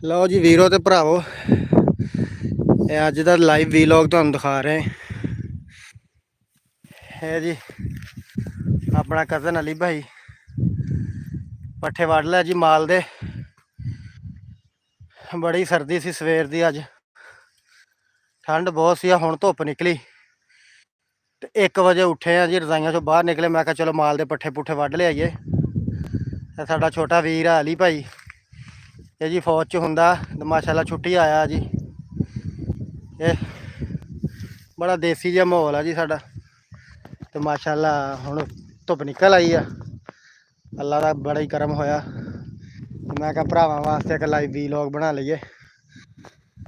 लो जी वीरो ते भरावो, अज का लाइव वीलॉग तुहानू दिखा रहे है जी। अपना कज़न अली भाई पट्ठे वढ़ लिया जी माल दे। बड़ी सर्दी सी सवेर दी, अज ठंड बहुत सी। हुण धुप निकली ते 1 बजे उठे हैं जी, रजाइयां चों बाहर निकले। मैं कहा चलो माल दे पट्ठे पुट्ठे वढ़ लियाइए। साडा छोटा वीर है अली भाई, ये जी फौज च हुंदा, माशाअल्लाह छुट्टी आया जी। ये बड़ा देसी जिहा माहौल है जी साडा, तो माशाअल्लाह हुण धुप निकल आई है। अल्लाह का बड़ा ही करम होया। मैं कहा भरावां वास्ते एक लाइव वीलॉग बना लईए।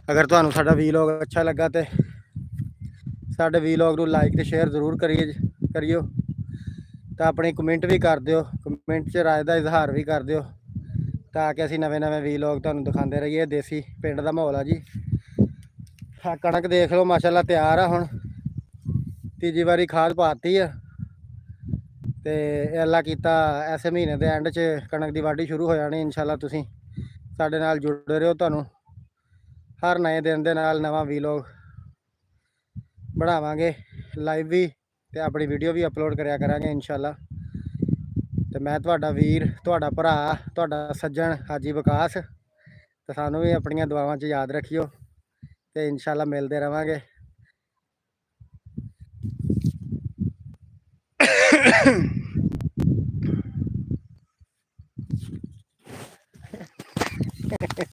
अगर तुहानू साडा वीलॉग अच्छा लगा तो साडे वीलॉग नू लाइक तो शेयर जरूर करियो, तो अपनी कमेंट भी कर दियो, कमेंट च राय का इजहार भी कर दियो, ताकि असीं नवे नवे वीलॉग तुहानू दिखाते रहिए। देसी पिंड का माहौल है जी। कणक देख लो माशाअल्लाह तैयार है। हुण तीजी वारी खाद पाती है, तो अल्लाह कीता ऐसे महीने के एंड च कणक की वाढी शुरू हो जानी। इंशाअल्लाह तुसीं साडे नाल जुड़े रहो, तुहानू हर नए दिन के नाल नवा वीलॉग बनावांगे लाइव भी, तो अपनी वीडियो भी अपलोड कराया करांगे इंशाअल्लाह। तो मैं तुहाडा वीर, तुहाडा भरा, तुहाडा सज्जन हाजी विकास, तो सानू भी अपनियां दुआवां च याद रखियो, तो इंशाअल्लाह मिलते रवांगे।